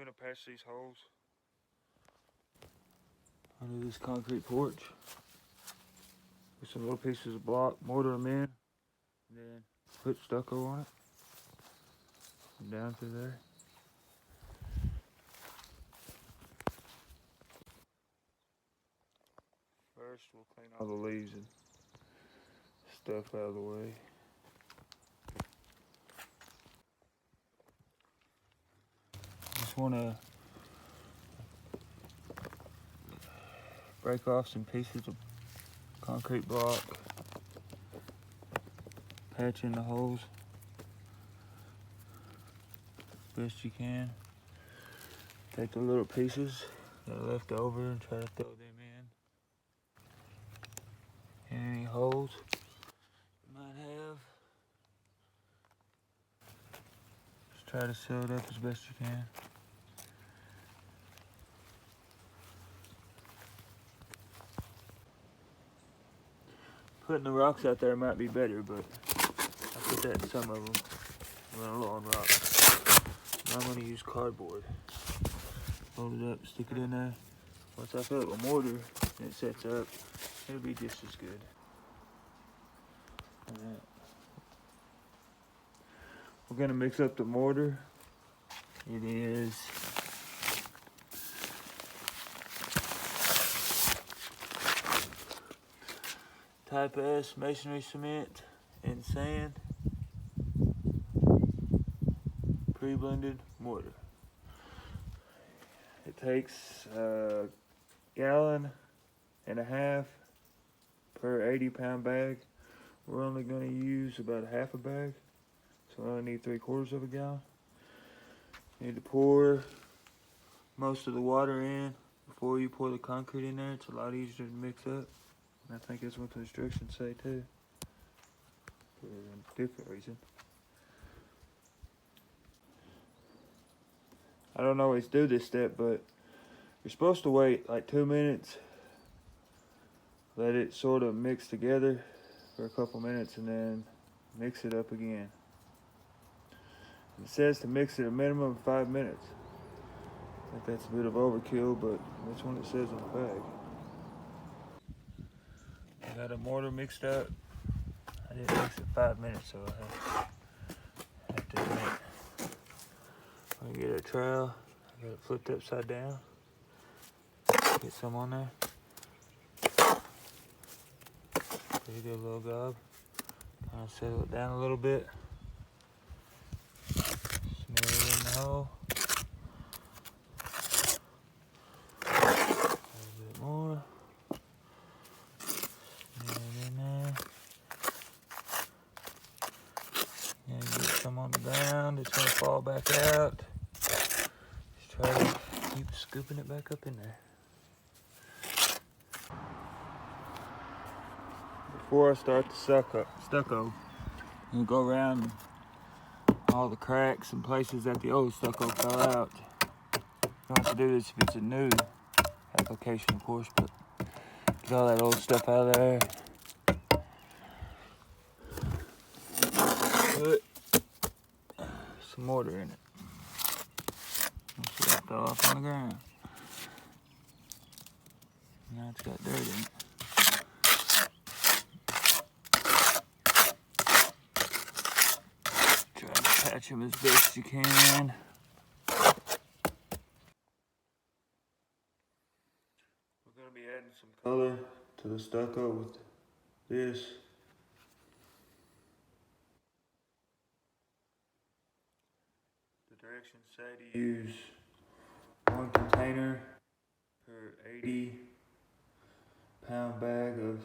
gonna patch these holes under this concrete porch with some little pieces of block, mortar them in, and then put stucco on it, and down through there. First, we'll clean all the leaves and stuff out of the way. Just want to break off some pieces of concrete block, patch in the holes best you can. Take the little pieces that are left over and try to throw them in any holes you might have. Just try to seal it up as best you can. Putting the rocks out there might be better, but I put that in some of them. Run low on rocks. I'm going to use cardboard. Hold it up, stick it in there. Once I fill it with mortar and it sets up, it'll be just as good. Alright. We're going to mix up the mortar. It is Type S masonry cement and sand, pre-blended mortar. It takes a 1.5 gallons per 80-pound bag. We're only going to use about half a bag, so I only need 3/4 of a gallon. You need to pour most of the water in before you pour the concrete in there. It's a lot easier to mix up. And I think that's what the instructions say too, for a different reason. I don't always do this step, but you're supposed to wait like 2 minutes, let it sort of mix together for a couple minutes, and then mix it up again. It says to mix it a minimum of 5 minutes. I think that's a bit of overkill, but that's what it says on the bag. I got a mortar mixed up. I didn't mix it 5 minutes, so I have to admit. I'm gonna get a trowel. I got it flipped upside down. Get some on there. Pretty good little gob. I'll settle it down a little bit. Smear it in the hole. A little bit more. Smear it in there. And get some on the ground. It's gonna fall back out. Just try to keep scooping it back up in there. Before I start the stucco, I'm gonna go around all the cracks and places that the old stucco fell out. You don't have to do this if it's a new application, of course, but get all that old stuff out of there. Put some mortar in it. See that fell off on the ground. Now it's got dirt in it. Patch them as best you can. We're going to be adding some color to the stucco with this. The directions say to use 1 container per 80-pound bag of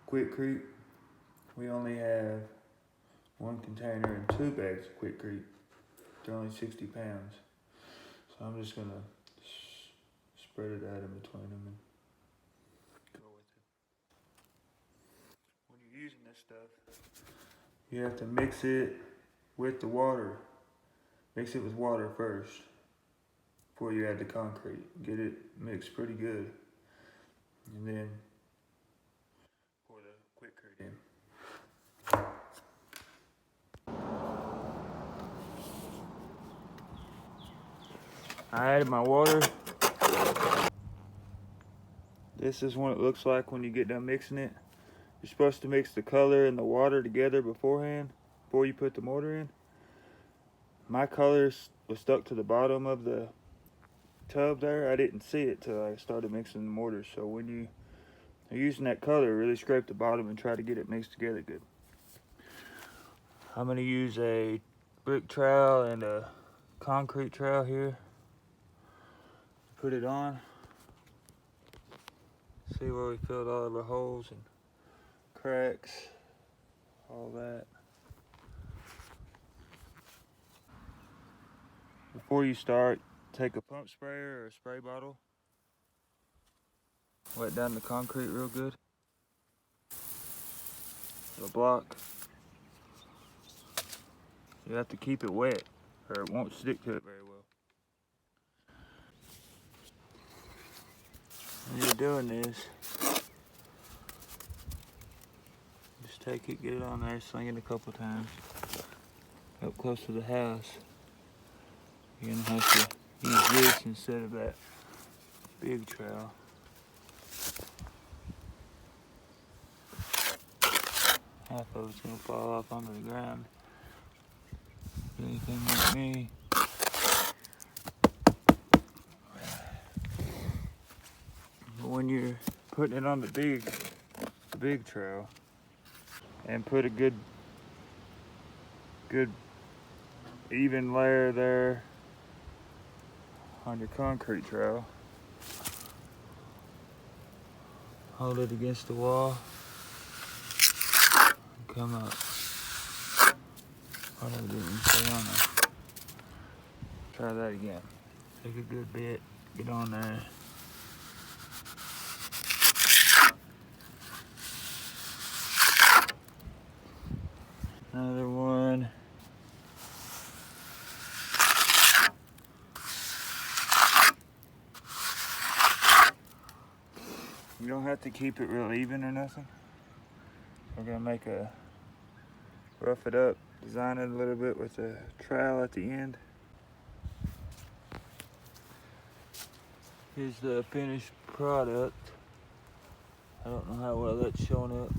Quikrete. We only have 1 container and 2 bags of Quikrete. They're only 60 pounds. So I'm just gonna spread it out in between them and go with it. When you're using this stuff, you have to mix it with the water. Mix it with water first before you add the concrete. Get it mixed pretty good. And then pour the Quikrete in. I added my water. This is what it looks like when you get done mixing it. You're supposed to mix the color and the water together beforehand, before you put the mortar in. My colors was stuck to the bottom of the tub there. I didn't see it till I started mixing the mortar. So when you are using that color, really scrape the bottom and try to get it mixed together good. I'm gonna use a brick trowel and a concrete trowel here. Put it on. See where we filled all of our holes and cracks, all that. Before you start, take a pump sprayer or a spray bottle. Wet down the concrete real good. The block. You have to keep it wet or it won't stick to it very well. When you're doing this, just take it, get it on there, sling it a couple times. Up close to the house. You're gonna have to use this instead of that big trowel. Half of it's gonna fall off onto the ground. Anything like me. But when you're putting it on the big trowel, and put a good even layer there on your concrete trowel. Hold it against the wall. And come up. Oh, it didn't stay on there. Try that again. Take a good bit, get on there. Another one. You don't have to keep it real even or nothing. We're gonna rough it up, design it a little bit with a trowel at the end. Here's the finished product. I don't know how well that's showing up.